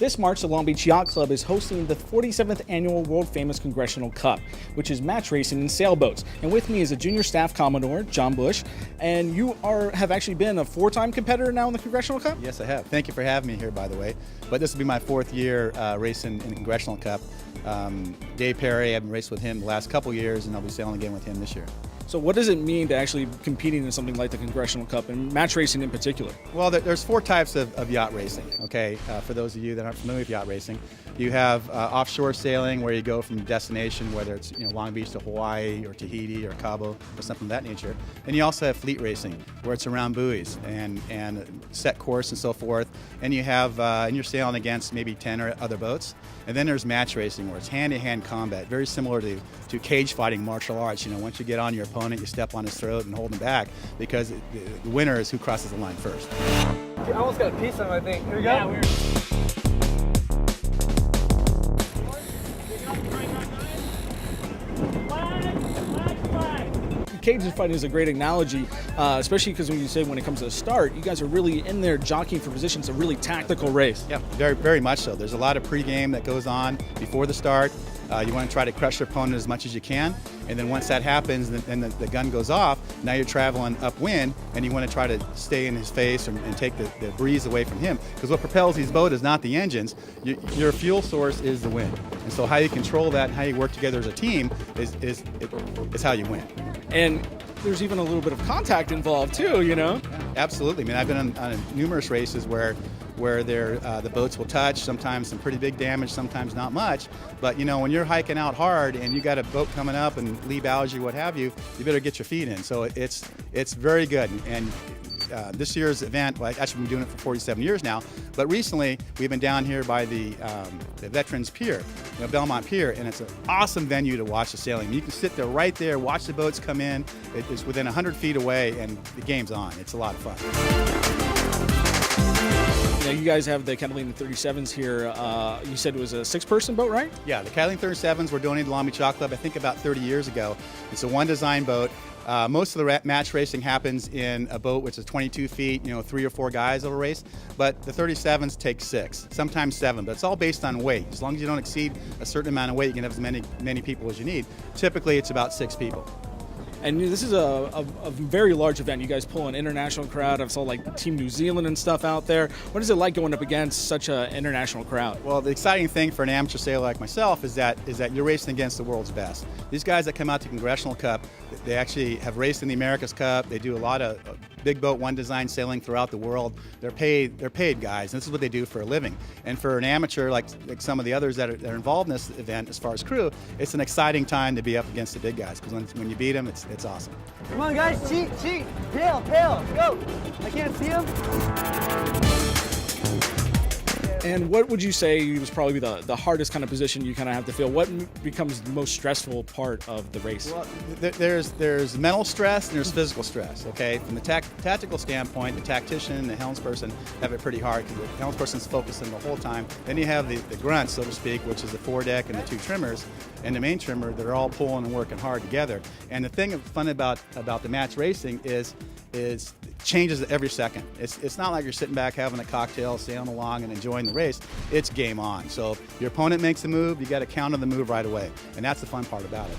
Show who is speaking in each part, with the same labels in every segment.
Speaker 1: This March, the Long Beach Yacht Club is hosting the 47th annual world-famous Congressional Cup, which is match racing in sailboats. And with me is a junior staff Commodore, Busch, and you have actually been a four-time competitor now in the Congressional Cup?
Speaker 2: Yes, I have. Thank you for having me here, by the way. But this will be my fourth year racing in the Congressional Cup. Dave Perry, I've been racing with him the last couple years, and I'll be sailing again with him this year.
Speaker 1: So what does it mean to actually competing in something like the Congressional Cup and match racing in particular?
Speaker 2: Well, there's four types of yacht racing, okay? For those of you that aren't familiar with yacht racing, you have offshore sailing where you go from destination, whether it's Long Beach to Hawaii or Tahiti or Cabo or something of that nature. And you also have fleet racing where it's around buoys and set course and so forth. And you have and you're sailing against maybe 10 or other boats. And then there's match racing where it's hand-to-hand combat, very similar to cage fighting martial arts. Once you get on your opponent, you step on his throat and hold him back, because the winner is who crosses the line first.
Speaker 3: I almost got a piece on him, I think. Here we go.
Speaker 1: Yeah, cage fighting is a great analogy, especially because when it comes to the start, you guys are really in there jockeying for positions, a really tactical race.
Speaker 2: Yeah, very, very much so. There's a lot of pregame that goes on before the start. You want to try to crush your opponent as much as you can, and then once that happens and the gun goes off, now you're traveling upwind, and you want to try to stay in his face and take the breeze away from him, because what propels these boats is not the engines. Your fuel source is the wind, and so how you control that and how you work together as a team is how you win.
Speaker 1: And there's even a little bit of contact involved too,
Speaker 2: Yeah, absolutely. I mean, I've been on numerous races where the boats will touch, sometimes some pretty big damage, sometimes not much. But when you're hiking out hard and you got a boat coming up and lee bows you, what have you, you better get your feet in. So it's very good. And this year's event, well, I've actually been doing it for 47 years now, but recently we've been down here by the Veterans Pier, Belmont Pier, and it's an awesome venue to watch the sailing. You can sit there right there, watch the boats come in. It's within 100 feet away, and the game's on. It's a lot of fun.
Speaker 1: You guys have the Catalina 37s here. You said it was a six-person boat, right?
Speaker 2: Yeah, the Catalina 37s were donated to the Long Beach Yacht Club, I think, about 30 years ago. It's a one-design boat. Most of the match racing happens in a boat which is 22 feet, 3 or 4 guys over a race, but the 37s take 6, sometimes 7, but it's all based on weight. As long as you don't exceed a certain amount of weight, you can have as many people as you need. Typically, it's about 6 people.
Speaker 1: And this is a very large event. You guys pull an international crowd. I saw like Team New Zealand and stuff out there. What is it like going up against such an international crowd?
Speaker 2: Well, the exciting thing for an amateur sailor like myself is that you're racing against the world's best. These guys that come out to Congressional Cup, they actually have raced in the America's Cup. They do a lot of big boat one design sailing throughout the world. They're paid guys, and this is what they do for a living. And for an amateur like some of the others that are involved in this event, as far as crew, it's an exciting time to be up against the big guys, because when you beat them, it's awesome.
Speaker 3: Come on, guys, cheat, pail, go. I can't see him.
Speaker 1: And what would you say was probably the hardest kind of position you kind of have to feel? What becomes the most stressful part of the race?
Speaker 2: Well, there's mental stress and there's physical stress, okay? From the tactical standpoint, the tactician and the helmsperson have it pretty hard, because the helmsperson's focusing the whole time. Then you have the grunts, so to speak, which is the foredeck and the 2 trimmers, and the main trimmer that are all pulling and working hard together. And the thing fun about the match racing is it changes every second. It's not like you're sitting back having a cocktail, sailing along and enjoying the race. It's game on. So if your opponent makes a move, you got to counter the move right away, and that's the fun part about it.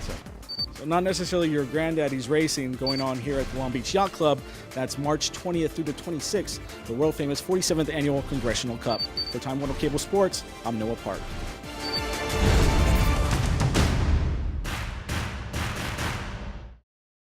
Speaker 1: So not necessarily your granddaddy's racing going on here at the Long Beach Yacht Club. That's March 20th through the 26th, the world famous 47th annual Congressional Cup. For Time Warner Cable Sports, I'm Noah Park.